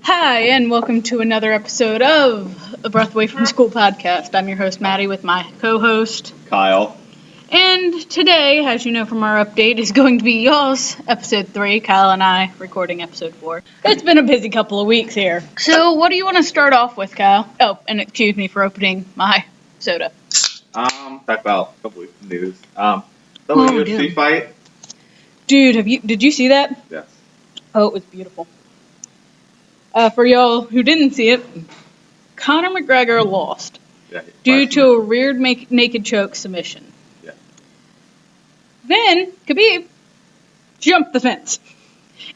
Hi, and welcome to another episode of the Breath Away from School podcast. I'm your host, Maddie, with my co-host, Kyle. And today, as you know from our update, is going to be y'all's episode 3. Kyle and I recording episode 4. It's been a busy couple of weeks here. So what do you want to start off with, Kyle? Oh, and excuse me for opening my soda. Talk about a couple weeks of news. The UFC fight. Dude, did you see that? Yes. Oh, it was beautiful. For y'all who didn't see it, Conor McGregor lost due to a rear naked choke submission. Yeah. Then Khabib jumped the fence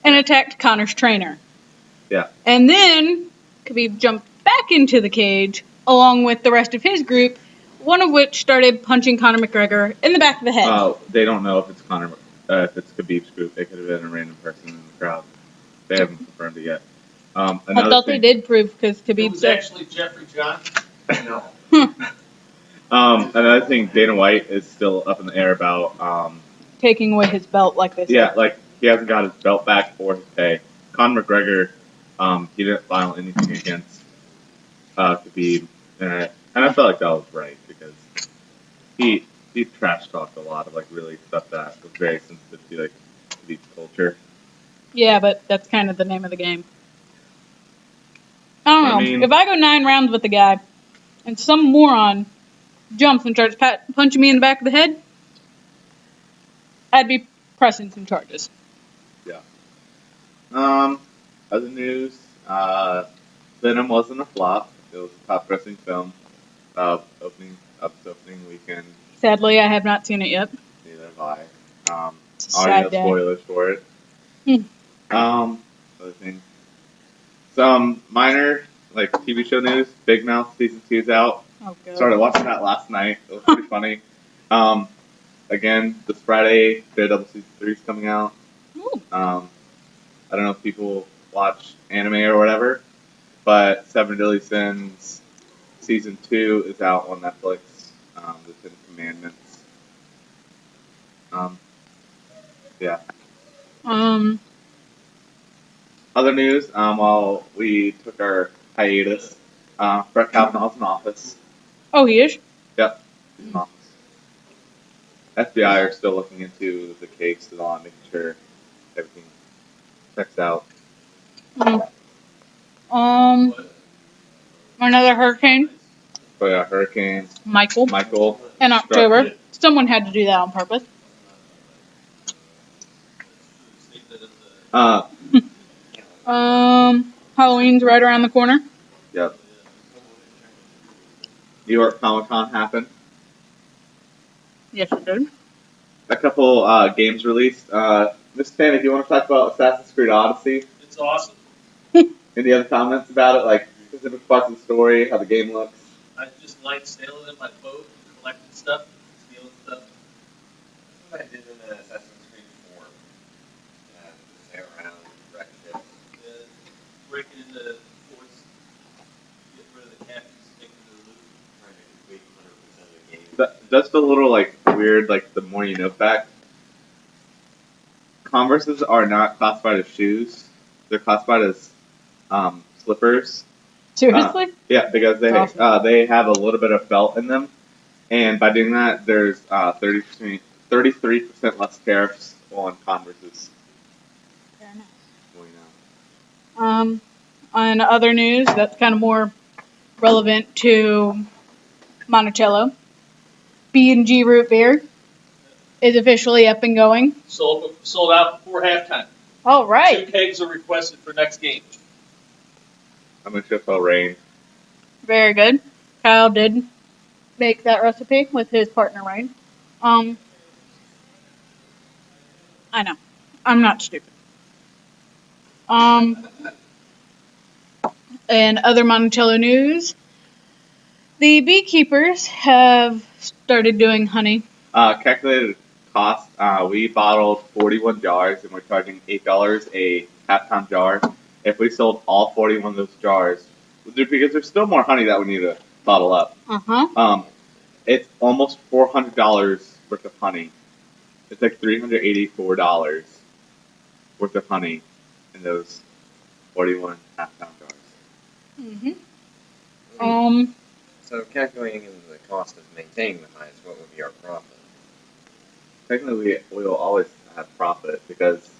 and attacked Conor's trainer. Yeah. And then Khabib jumped back into the cage along with the rest of his group, one of which started punching Conor McGregor in the back of the head. Oh, they don't know if it's if it's Khabib's group. It could have been a random person in the crowd. They haven't confirmed it yet. I thought they did prove because Khabib was actually Jeffrey John. No. Another thing, Dana White is still up in the air about taking away his belt, like they said. Yeah, like he hasn't got his belt back or his pay. Conor McGregor, he didn't file anything against Khabib, and I felt like that was right because he trash talked a lot of like really stuff that was very sensitive to like Khabib's culture. Yeah, but that's kind of the name of the game. I don't know. If I go 9 rounds with the guy, and some moron jumps and starts punching me in the back of the head, I'd be pressing some charges. Yeah. Other news, Venom wasn't a flop. It was a top-grossing film. Opening weekend. Sadly, I have not seen it yet. Neither have I. Sad day. Spoilers for it. Other things. Some minor, like, TV show news. Big Mouth Season 2 is out. Oh, good. Started watching that last night. It was pretty funny. Again, this Friday, Daredevil Season 3 is coming out. Ooh. I don't know if people watch anime or whatever, but Seven Deadly Sins Season 2 is out on Netflix. The Ten Commandments. Yeah. Other news, while we took our hiatus, Brett Kavanaugh's in office. Oh, he is? Yep, he's in office. FBI are still looking into the case and all, making sure everything checks out. Another hurricane. So yeah, hurricanes. Michael. In struck. October. Someone had to do that on purpose. Halloween's right around the corner. Yep. New York Comic Con happened. Yes, it did. A couple games released. Miss Fanny, do you want to talk about Assassin's Creed Odyssey? It's awesome. Any other comments about it, like specific parts of the story, how the game looks? I just like sailing in my boat, collecting stuff, stealing stuff. I did in Assassin's Creed 4. Sail around, wreck ships. Breaking into forts, get rid of the captains, taking the loot. Trying to complete 100% of the game. Just a little like weird, like the more you know fact. Converses are not classified as shoes; they're classified as slippers. Seriously? Yeah, because they have a little bit of felt in them, and by doing that, there's 33% less tariffs on Converses. Fair enough. On other news, that's kind of more relevant to Monticello. B&G Root Beer is officially up and going. Sold out before halftime. All right. 2 kegs are requested for next game. I'm gonna shift all rain. Very good. Kyle did make that recipe with his partner, right? I know. I'm not stupid. And other Monticello news, the beekeepers have started doing honey. Calculated cost, we bottled 41 jars and we're charging $8 a half-pound jar. If we sold all 41 of those jars, because there's still more honey that we need to bottle up. It's almost $400 worth of honey. It's like $384 worth of honey in those 41 half-pound jars. So calculating the cost of maintaining the hives, what would be our profit? Technically, we will always have profit because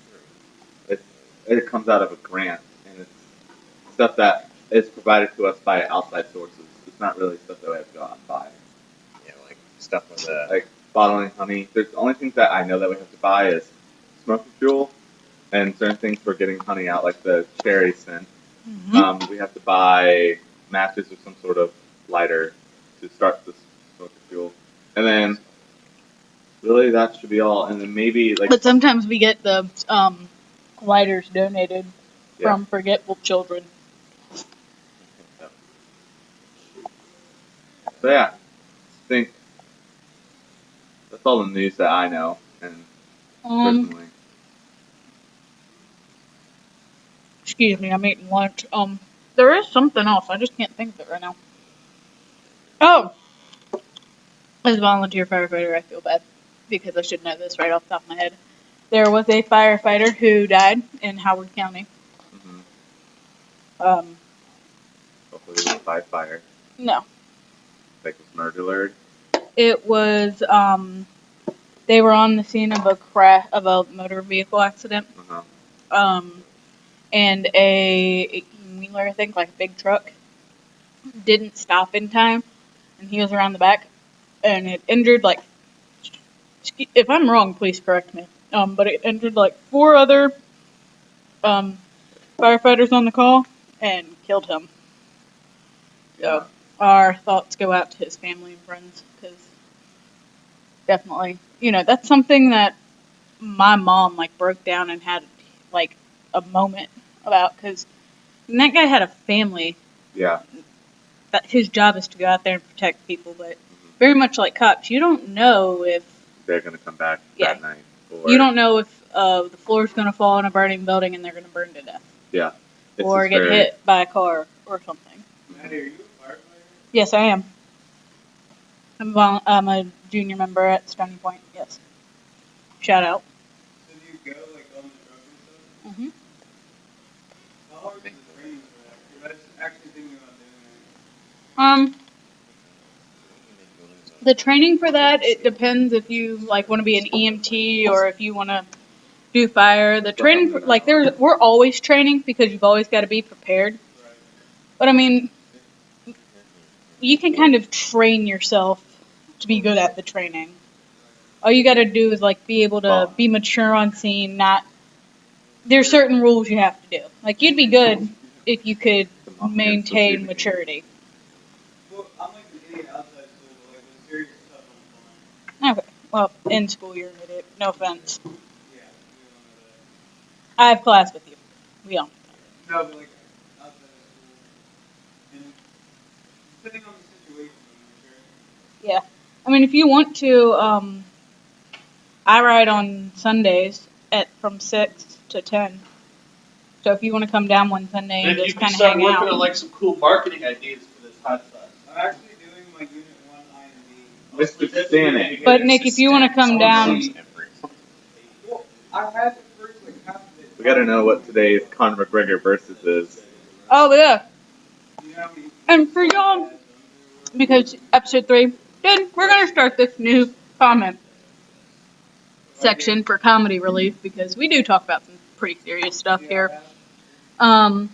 it comes out of a grant and it's stuff that is provided to us by outside sources. It's not really stuff that we have to go out and buy. Yeah, like stuff with Like bottling honey. There's the only things that I know that we have to buy is smoking fuel and certain things for getting honey out, like the cherry scent. We have to buy matches or some sort of lighter to start the smoking fuel, and then really that should be all. And then maybe like But sometimes we get the lighters donated Yeah. from Forgetful Children. So yeah, I think that's all the news that I know, and personally, Excuse me, I'm eating lunch. There is something else. I just can't think of it right now. Oh, as a volunteer firefighter, I feel bad because I should know this right off the top of my head. There was a firefighter who died in Howard County. hopefully it was by fire, No, like was murdered. it was they were on the scene of a motor vehicle accident. And a 18-wheeler, I think, like a big truck, didn't stop in time, and he was around the back, and it injured like, if I'm wrong, please correct me. But it injured like 4 other firefighters on the call and killed him. So our thoughts go out to his family and friends, because definitely, that's something that my mom like broke down and had like a moment about, because that guy had a family. Yeah. That his job is to go out there and protect people, but very much like cops, you don't know if They're gonna come back that night. Or, you don't know if the floor's going to fall in a burning building and they're going to burn to death. Yeah. Or get hit by a car or something. Maddie, are you a firefighter? Yes, I am. I'm a junior member at Stony Point. Yes. Shout out. So do you go like on the truck and stuff? Mhm. How hard is the training for that? Because I was actually thinking about doing that. The training for that, it depends if you like want to be an EMT or if you want to do fire. The training for, like we're always training because you've always got to be prepared. But I mean, you can kind of train yourself to be good at the training. All you got to do is like be able to be mature on scene. There's certain rules you have to do. Like you'd be good if you could maintain maturity. Well, I'm like an idiot outside school, but like with serious stuff on the phone. Okay. Well, in school you're an idiot. No offense. Yeah, we don't know I have class with you. We don't. that. No, but like outside of school. And depending on the situation, I'm sure. Yeah. I mean, if you want to, I ride on Sundays from 6 to 10. So if you want to come down one Sunday and And if just you kind can of start hang working out. on like some cool marketing ideas for this hot sauce. I'm actually doing my Unit 1 IND. Mr. Stanek. But Nick, if you want to come down, Well, I had the first like half of it. We gotta know what today's Conor McGregor versus is. oh yeah. You know how many- And for y'all, because episode 3, then we're gonna start this new comment section for comedy relief because we do talk about some pretty serious stuff here. We're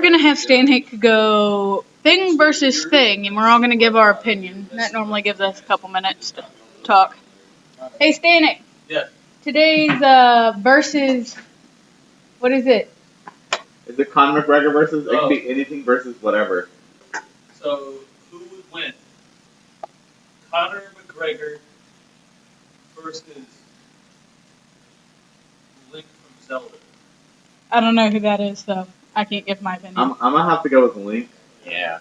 gonna have Stanhick go thing versus thing, and we're all gonna give our opinion. That normally gives us a couple minutes to talk. Hey Stanhick. Yes. Today's versus, what is it? Is it Conor McGregor versus? It can be anything versus whatever. So, who would win? Conor McGregor versus Link from Zelda. I don't know who that is, so I can't give my opinion. I'm gonna have to go with Link. Yeah.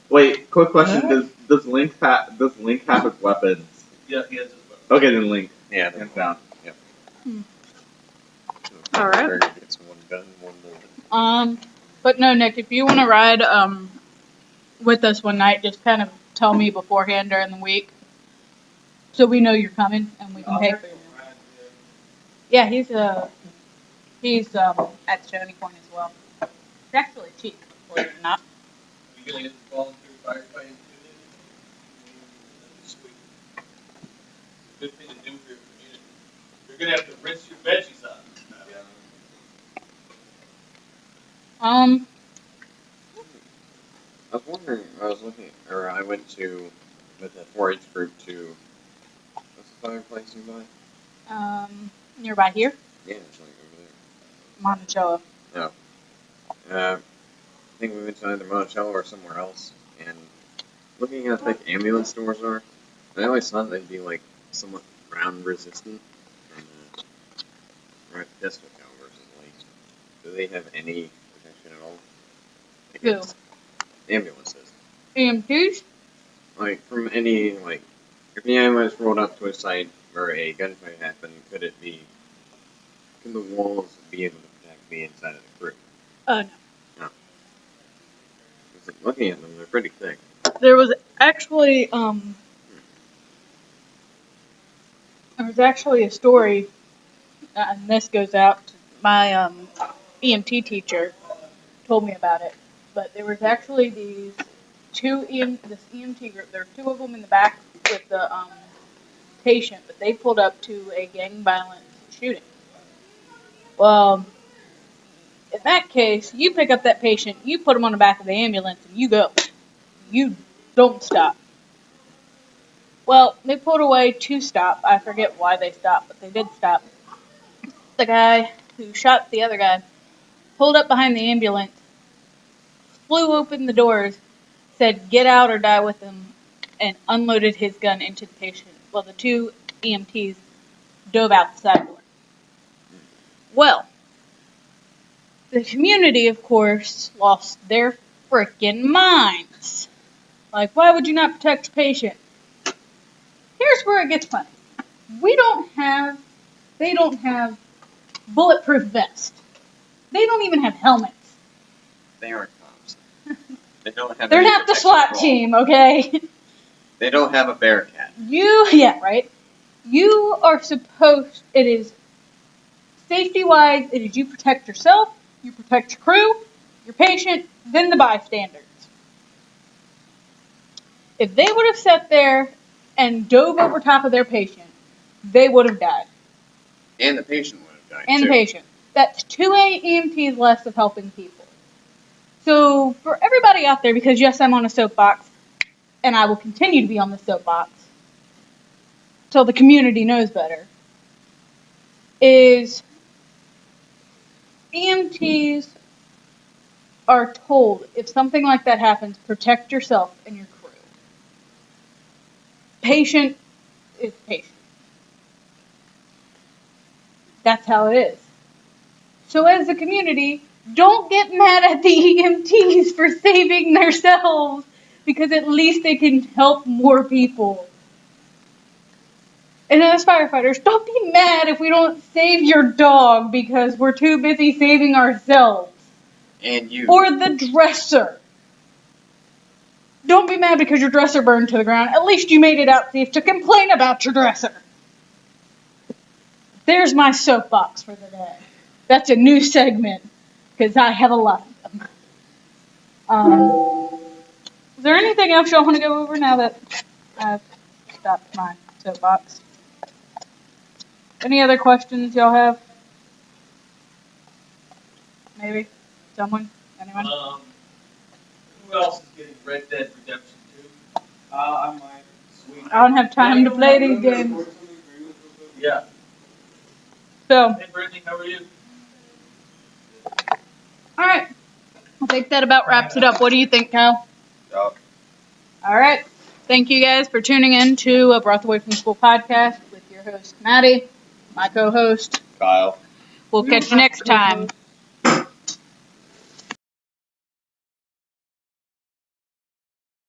Wait, quick question: Does Link have his weapons? Yeah, he has his weapon. Okay, then Link. Yeah. Hands down. All right. McGregor gets one gun, one bullet. But no, Nick, if you want to ride with us one night, just kind of tell me beforehand during the week, so we know you're coming and we can pay for you. Yeah, he's He's at Stony Point as well. It's actually cheap, believe it or not. You gonna get the volunteer firefighting too? Sweet. Good thing to do for your community. You're gonna have to rinse your veggies out. Um, I was wondering, I went to, with the 4-H group to, what's the fireplace nearby? nearby here, Yeah, it's like over there. Monticello. No. I think we went to either Monticello or somewhere else, and looking at how thick ambulance doors are, I always thought they'd be like somewhat ground resistant, and right pistol calibers at least. Do they have any protection at all? Against ambulances. EMTs? Like from any if the ambulance rolled up to a site where a gunfight happened, could the walls be able to protect the inside of the crew? No. No. Looking at them, they're pretty thick. There was actually a story, and this goes out to my EMT teacher told me about it. But there was actually this EMT group. There were two of them in the back with the patient, but they pulled up to a gang violence shooting. Well, in that case, you pick up that patient, you put him on the back of the ambulance, and you go. You don't stop. Well, they pulled away to stop. I forget why they stopped, but they did stop. The guy who shot the other guy pulled up behind the ambulance, flew open the doors, said, "Get out or die with him," and unloaded his gun into the patient. Well, the two EMTs dove out the side door. Well, the community, of course, lost their freaking minds. Like, why would you not protect your patient? Here's where it gets funny. They don't have bulletproof vests. They don't even have helmets. They aren't cops. They don't have. They're any not the protection SWAT at all. team, okay? They don't have a Bearcat. Right? You are supposed, it is safety-wise, it is you protect yourself, you protect your crew, your patient, then the bystanders. If they would have sat there and dove over top of their patient, they would have died. And the patient would have died And too. the patient. That's 2 EMTs less of helping people. So, for everybody out there, because yes, I'm on a soapbox, and I will continue to be on the soapbox till the community knows better, is EMTs are told, if something like that happens, protect yourself and your crew. Patient is patient. That's how it is. So as a community, don't get mad at the EMTs for saving themselves, because at least they can help more people. And as firefighters, don't be mad if we don't save your dog because we're too busy saving ourselves. And you. Or the dresser. Don't be mad because your dresser burned to the ground. At least you made it out safe to complain about your dresser. There's my soapbox for the day. That's a new segment, because I have a lot of them. Is there anything else y'all want to go over now that I've stopped my soapbox? Any other questions y'all have? Maybe? Someone? Anyone? Who else is getting Red Dead Redemption 2? I might. Sweet. I don't have time to play these games. Yeah. So, Hey, Brittany, how are you? alright. I think that about wraps it up. What do you think, Kyle? Yup. Alright. Thank you guys for tuning in to a Breath Away from School podcast with your host, Maddie, my co-host. Kyle. We'll catch you next time.